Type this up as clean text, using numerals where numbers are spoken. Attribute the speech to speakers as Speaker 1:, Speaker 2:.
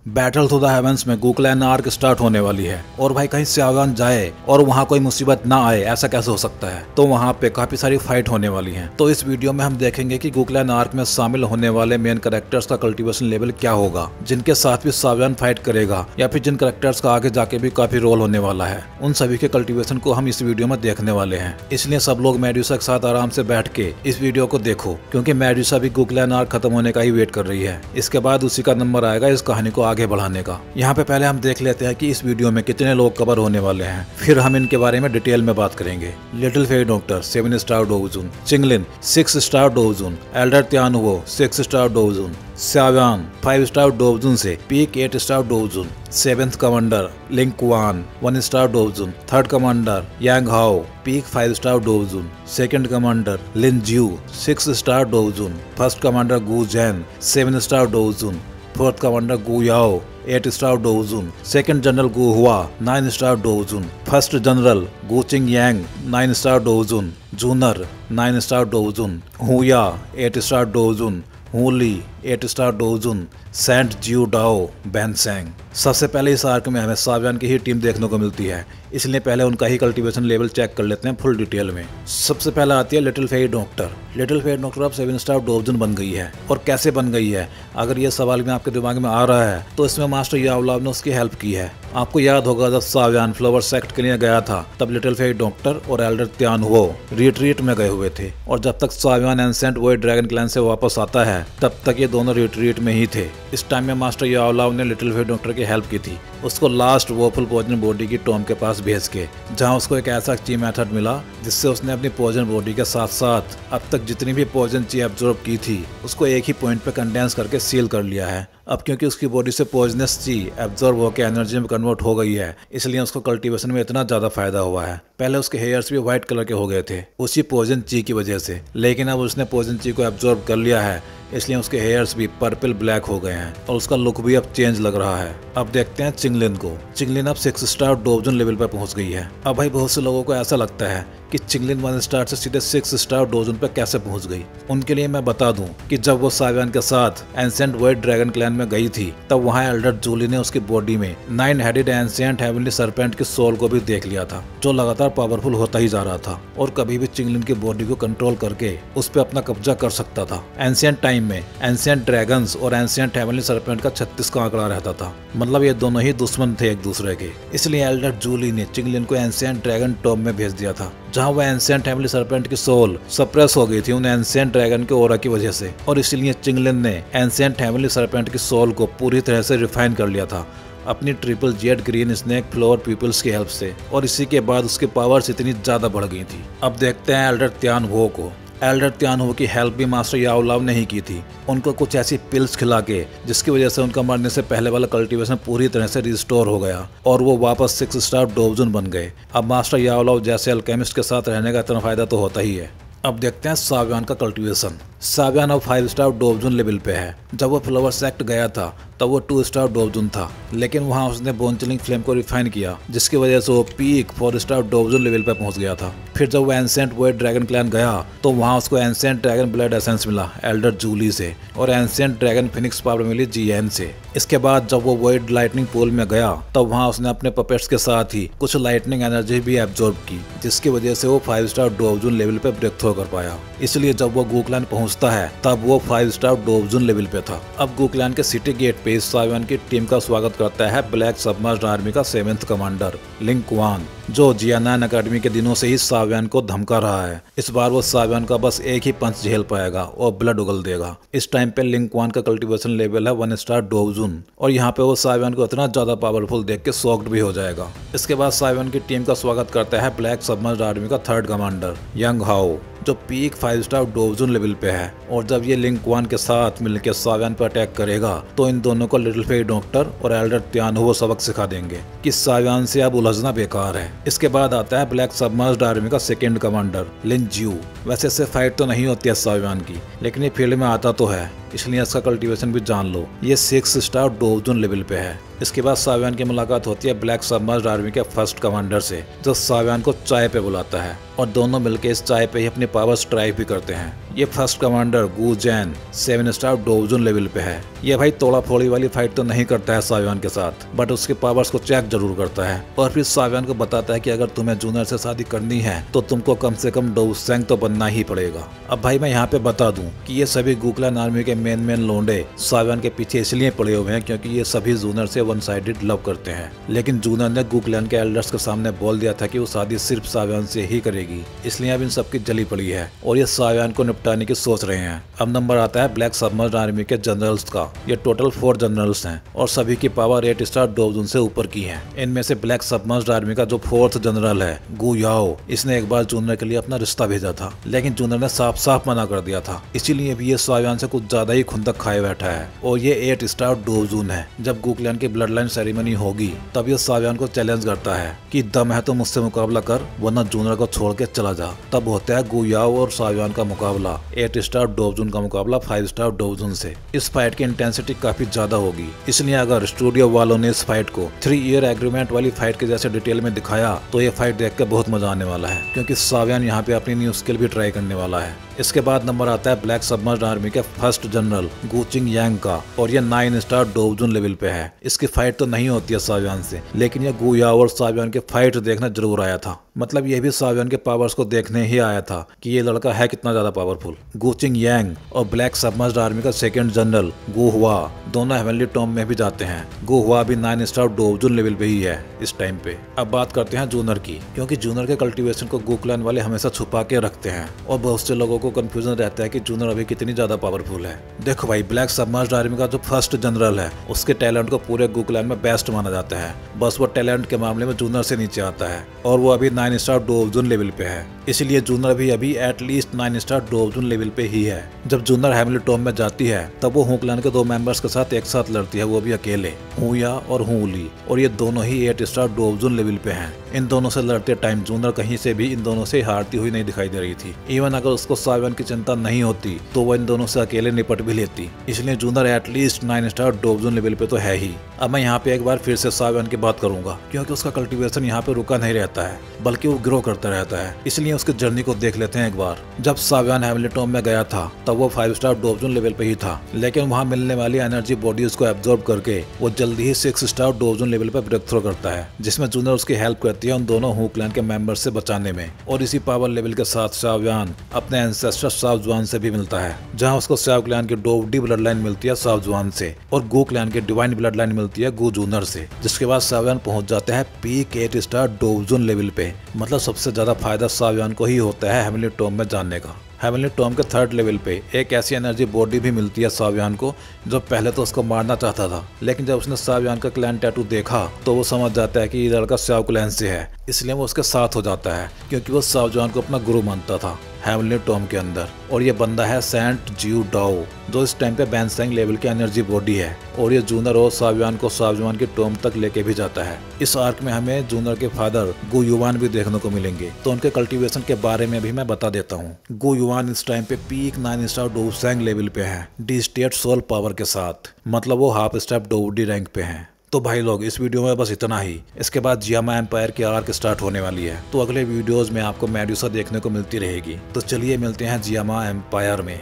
Speaker 1: Battle through the heavens में गूक्लैन arc start होने वाली है और भाई कहीं सावधान जाए और वहाँ कोई मुसीबत ना आए, ऐसा कैसे हो सकता है। तो वहाँ पे काफी सारी फाइट होने वाली है। तो इस वीडियो में हम देखेंगे कि गूक्लैन आर्क में शामिल होने वाले मेन कैरेक्टर्स का कल्टीवेशन लेवल क्या होगा, जिनके साथ भी सावधान फाइट करेगा या फिर जिन कैरेक्टर्स का आगे जाके भी काफी रोल होने वाला है, उन सभी के कल्टीवेशन को हम इस वीडियो में देखने वाले हैं। इसलिए सब लोग मेड्यूसा के साथ आराम से बैठ के इस वीडियो को देखो, क्योंकि मेड्यूसा भी गूक्लैन आर्क खत्म होने का ही वेट कर रही है। इसके बाद उसी का नंबर आएगा इस कहानी को आगे बढ़ाने का। यहाँ पे पहले हम देख लेते हैं कि इस वीडियो में कितने लोग कवर होने वाले हैं, फिर हम इनके बारे में डिटेल में बात करेंगे। Little fairy doctor 7 star Douzun, Chinglin 6 star Douzun, elder Tianuo 6 star Douzun, Savyan 5 star Douzun से peak 8 star Douzun, 7th commander Ling Quan 1 star Douzun, 3rd commander Yang Hao peak 5 star Douzun, 2nd commander Lin Jiu 6 star Douzun, 1st commander Gu Jian 7 star Douzun, 4th commander Gu Yao 8 star Douzun, 2nd general Gu Hua 9 star Douzun, 1st general गू चिंग यांग 9 star डोवजून, जूनर 9 star डोवजून, हुया 8 star डोवजून, हुली 8 star डोवजून, Saint जियो डाओ बैनसेंग। सबसे पहले इस arc में हमें सावयान की ही team देखने को मिलती है, इसलिए पहले उनका ही कल्टीवेशन लेवल चेक कर लेते हैं फुल डिटेल में। सबसे पहला आती है little fairy doctor. Little fairy doctor अब 7 स्टार डोवजून बन गई है, और कैसे बन गई है, अगर ये सवाल में आपके दिमाग में आ रहा है तो इसमें मास्टर यावलाव ने उसकी हेल्प की है। आपको याद होगा जब सावयान फ्लावर सेक्ट के लिए गया था, तब लिटिल फेरी डॉक्टर और एल्डर त्यानुवो रिट्रीट में गए हुए थे, और जब तक सावयान एंसेंट वॉइड ड्रैगन क्लैन से वापस आता है तब तक ये दोनों रिट्रीट में ही थे। इस टाइम में मास्टर यावलाव ने लिटिल फेरी डॉक्टर की हेल्प की थी, उसको लास्ट वोफुल पोजन बॉडी की टॉम के पास भेज के, जहां उसको एक ऐसा ची मेथड मिला जिससे उसने अपनी पोजन बॉडी के साथ साथ अब तक जितनी भी पोजन ची एब्जॉर्ब की थी उसको एक ही पॉइंट पे कंडेंस करके सील कर लिया है। अब क्योंकि उसकी बॉडी से पॉइजनस ची एब्जॉर्ब होकर एनर्जी में कन्वर्ट हो गई है, इसलिए उसको कल्टीवेशन में इतना ज्यादा फायदा हुआ है। पहले उसके हेयर्स भी व्हाइट कलर के हो गए थे उसी पॉइजन ची की वजह से, लेकिन अब उसने पॉइजन ची को एब्जॉर्ब कर लिया है, इसलिए उसके हेयर्स भी पर्पल ब्लैक हो गए हैं और उसका लुक भी अब चेंज लग रहा है। अब देखते हैं चिंगलिन को। चिंगलिन अब 6 स्टार डोवजून लेवल पर पहुंच गई है। अब भाई बहुत से लोगों को ऐसा लगता है कि चिंगलिन 1 स्टार से सीधे 6 स्टार डोवजून पे कैसे पहुंच गई। उनके लिए मैं बता दूं कि जब वो सावयान के साथ एंसेंट वॉइड ड्रैगन क्लैन में गई थी, तब वहां एल्डर जूली ने उसकी बॉडी में 9 हेडेड एंसेंट हेवनली सरपेंट की सोल को भी देख लिया था, जो लगातार पावरफुल होता ही जा रहा था और कभी भी चिंगलिन की बॉडी को कंट्रोल करके उस पर अपना कब्जा कर सकता था। एंशिएंट टाइम में एंशिएंट ड्रैगन्स और एंशिएंट हेवनली सरपेंट का 36 का आंकड़ा रहता था, मतलब ये दोनों ही दुश्मन थे एक दूसरे के। इसलिए एल्डर जूली ने चिंगलिन को एंशिएंट ड्रैगन टॉम में भेज दिया था, जहां वह एंशिएंट हेवनली सरपेंट की सोल सप्रेस हो गई थी उन एंशिएंट ड्रैगन के ऑरा की वजह से, और इसलिए चिंगलिन ने एंशिएंट हेवनली सरपेंट की सोल को पूरी तरह से रिफाइन कर लिया था अपनी triple jade green snake floor peoples की हेल्प से, और इसी के बाद उसकी पावर्स इतनी ज्यादा बढ़ गई थी। अब देखते हैं एल्डर त्यानुवो को। एल्डर त्यानुवो की हेल्प भी मास्टर यावलाव ने ही की थी, उनको कुछ ऐसी पिल्स खिला के जिसकी वजह से उनका मरने से पहले वाला कल्टीवेशन पूरी तरह से रिस्टोर हो गया और वो वापस 6 स्टार डोवजून बन गए। अब मास्टर यावलाव जैसे अल्केमिस्ट के साथ रहने का इतना फायदा तो होता ही है। अब देखते हैं सावयान का कल्टीवेशन। सावयान अब 5 स्टार डोवजून लेवल पे है। जब वो फ्लावर सेक्ट गया था तब वो 2 स्टार डोवजून था, लेकिन वहां उसने बोन चिलिंग फ्लेम को रिफाइन किया, जिसकी वजह से वो पीक 4 स्टार डोवजून लेवल पे पहुंच गया था। फिर जब वो एंशिएंट वॉइड ड्रैगन क्लैन गया तो वहां उसको एंशिएंट ड्रैगन ब्लड एसेंस मिला एल्डर जूली से, और एंशिएंट ड्रैगन फिनिक्स पावर मिली जीएन से। इसके बाद जब वो वॉइड लाइटनिंग पूल में गया तब वहां उसने अपने पपेट्स के साथ ही कुछ लाइटनिंग एनर्जी भी एब्जॉर्ब की, जिसकी वजह से वो 5 स्टार डोवजून लेवल पे ब्रेक थ्रू कर पाया। इसलिए जब वो गूक्लैन पहुंचता है तब वो 5 स्टार डोवजून लेवल पे था। अब गूक्लैन के सिटी गेट पे सावयान की टीम का स्वागत करता है ब्लैक सबमर्ज्ड आर्मी का 7th कमांडर लिंग क्वान, जो जियानान अकेडमी के दिनों से ही सावयान को धमका रहा है। इस बार वो सावयान का बस एक ही पंच झेल पाएगा और ब्लड उगल देगा। इस टाइम पे लिंग क्वान का कल्टीवेशन लेवल है 1 स्टार डोवजून, और यहाँ पे वो सावयान को इतना ज्यादा पावरफुल देख के शॉक्ड भी हो जाएगा। इसके बाद सावयान की टीम का स्वागत करता है ब्लैक सबमर्ज्ड आर्मी का 3rd कमांडर यांग हाओ, जो पीक 5 स्टार डोवजून लेवल पे है। और जब ये लिंग क्वान के साथ मिलकर सावयान पर अटैक करेगा तो इन दोनों को लिटिल फेरी डॉक्टर और एल्डर त्यानुवो सबक सिखा देंगे कि सावयान से अब उलझना बेकार है। इसके बाद आता है ब्लैक सबमर्ज्ड आर्मी का 2nd कमांडर लिन ज्यू। वैसे से फाइट तो नहीं होती है सावयान की, लेकिन ये फील्ड में आता तो है, इसलिए इसका कल्टीवेशन भी जान लो। ये 6 स्टार डोवजून लेवल पे है। इसके बाद सावयान की मुलाकात होती है ब्लैक सबमर्ज्ड आर्मी के 1st कमांडर से, जो सावयान को चाय पे बुलाता है, और दोनों मिलकर इस चाय पे ही अपनी पावर्स ट्राई भी करते हैं। ये first commander Gu Jian 7 star डोवजुन level पे है। ये भाई तोड़ा फोड़ी वाली फाइट तो नहीं करता है सावियान के साथ, बट उसके पावर्स को चेक जरूर करता है और फिर सावियान को बताता है कि अगर तुम्हें जूनर से शादी करनी है तो तुमको कम से कम डोवसेंग तो बनना ही पड़ेगा। अब भाई मैं यहाँ पे बता दूं कि ये सभी गुकलैन आर्मी के मेन लोंडे सावियान के पीछे इसलिए पड़े हुए हैं क्योंकि ये सभी जूनर से वन साइडेड लव करते हैं। लेकिन जूनर ने गुकलैन के एल्डर्स के सामने बोल दिया था कि वो शादी सिर्फ सावियान से ही करेगी, इसलिए अब इन सबकी जली पड़ी है और ये सावियान को निपटाने की सोच रहे हैं। अब नंबर आता है ब्लैक सबमर्ज्ड आर्मी के जनरल्स का। ये टोटल 4 जनरल्स हैं और सभी की पावर 8 स्टार डोवजुन से ऊपर की है। इनमें से ब्लैक सबमर्ज्ड आर्मी का जो 4th जनरल है गू याओ, इसने एक बार जूनर के लिए अपना रिश्ता भेजा था, लेकिन जूनर ने साफ साफ मना कर दिया था। इसीलिए भी ये सावियान से कुछ ज्यादा ही खुंदक खाए बैठा है और ये 8 स्टार डोवजुन है। जब गुकलैन की ब्लड लाइन सेरेमनी होगी तब ये सावियान को चैलेंज करता है कि दम है तो मुझसे मुकाबला कर, वरना जूनर को छोड़ के चला जा। तब होता है गू याओ और सावियान का मुकाबला 8 स्टार डोवजुन का मुकाबला 5 स्टार डोवजुन से। इस फाइट की इंटेंसिटी काफी ज्यादा होगी, इसलिए अगर स्टूडियो वालों ने इस फाइट को 3 ईयर एग्रीमेंट वाली फाइट के जैसे डिटेल में दिखाया तो ये फाइट देख के बहुत मजा आने वाला है, क्योंकि सावियान यहाँ पे अपनी न्यू स्किल भी ट्राई करने वाला है। इसके बाद नंबर आता है ब्लैक सबमर्ज्ड आर्मी के फर्स्ट जनरल गुचिंग यांग का और ये 9 स्टार डोवजुन लेवल पे है। इसकी फाइट तो नहीं होती है सावियान से, लेकिन ये गू याओ और सावियान के फाइट देखना जरूर आया था। मतलब ये भी सावियान के पावर्स को देखने ही आया था कि ये लड़का है कितना ज्यादा पावरफुल। गुचिंग यांग और ब्लैक सबमर्ज्ड आर्मी का सेकंड जनरल गू हुआ दोनों हेवनली टॉम में भी जाते हैं। गू हुआ भी 9 स्टार डोवजुन लेवल पे ही है इस टाइम पे। अब बात करते हैं जूनर की, क्योंकि जूनर के कल्टीवेशन को गुकलैन वाले हमेशा छुपा के रखते हैं और बहुत से लोगों को कंफ्यूजन रहता है कि जूनर अभी कितनी ज्यादा पावरफुल है। देखो भाई, ब्लैक सबमर्ज्ड आर्मी का जो फर्स्ट जनरल है उसके टैलेंट को पूरे गुकलैन में बेस्ट माना जाता है, बस वो टैलेंट के मामले में जूनर से नीचे आता है और वो अभी 9 स्टार डोवजुन लेवल पे है। इसलिए जूनर भी अभी एटलीस्ट 9 स्टार डोवजुन लेवल पे ही है। जब जूनर हेवनली टॉम में जाती है तब वो हुक्लैन के 2 मेंबर्स के साथ एक साथ लड़ती है, वो भी अकेले, हुया और हुली, और ये दोनों ही 8 स्टार डोवजुन लेवल पे हैं। इन दोनों से लड़ते टाइम जूनर कहीं से भी इन दोनों से हारती हुई नहीं दिखाई दे रही थी। इवन अगर उसको सावियान की चिंता नहीं होती तो वो इन दोनों से अकेले निपट भी लेती। इसलिए जूनर एटलीस्ट 9 स्टार डोवजुन लेवल पे तो है ही। अब मैं यहाँ पे एक बार फिर से सावियान की बात करूंगा, क्योंकि उसका कल्टीवेशन यहाँ पे रुका नहीं रहता है, बल्कि वो ग्रो करता रहता है। इसलिए उसकी जर्नी को देख लेते हैं एक बार। जब सावियान हेवनली टॉम में गया था तब वो 5 स्टार डोवजुन लेवल पे ही था, लेकिन वहाँ मिलने वाली एनर्जी बॉडी उसको एब्जॉर्ब करके वो जल्दी ही 6 स्टार डोवजुन लेवल पे ब्रेक थ्रो करता है, जिसमें जूनर उसकी हेल्प करती है उन दोनों हुक्लैन के मेंबर्स से बचाने में। और इसी पावर लेवल के साथ सावियान अपने एंसेस्टर साव जुआन से भी मिलता है, जहाँ उसको साव क्लैन की डोवडी ब्लड लाइन मिलती है साव जुआन से और गू क्लैन की डिवाइन ब्लड लाइन मिलती है गू जूनर से। जिसके बाद सावियान पहुंच जाते हैं पीक 8 स्टार डोवजुन लेवल पे। मतलब सबसे ज्यादा फायदा सावियान को ही होता है हेवनली टॉम में जानने का। हेवनली टॉम के 3rd लेवल पे एक ऐसी एनर्जी बॉडी भी मिलती है सावियान को, जो पहले तो उसको मारना चाहता था, लेकिन जब उसने सावियान का क्लैन टैटू देखा तो वो समझ जाता है कि ये लड़का साव क्लैन से है, इसलिए वो उसके साथ हो जाता है, क्योंकि वो सावजुआन को अपना गुरु मानता था हेवनली टॉम के अंदर। और ये बंदा है सेंट जियो डाओ, जो इस टाइम पे बैनसेंग लेवल की एनर्जी बॉडी है, और ये जूनर और सावियान को सावजुआन की टॉम तक लेके भी जाता है। इस आर्क में हमें जूनर के फादर गू युवान भी देखने को मिलेंगे, तो उनके कल्टीवेशन के बारे में भी मैं बता देता हूँ। गू युवान इस टाइम पे पीक 9 स्टार डोवसेंग लेवल पे है, डी स्टेट सोल पावर के साथ। मतलब वो हाफ स्टेप डोवडी रैंक पे है। तो भाई लोग, इस वीडियो में बस इतना ही। इसके बाद जियामा एम्पायर की आर्क स्टार्ट होने वाली है, तो अगले वीडियोस में आपको मेडुसा देखने को मिलती रहेगी। तो चलिए मिलते हैं जियामा एम्पायर में।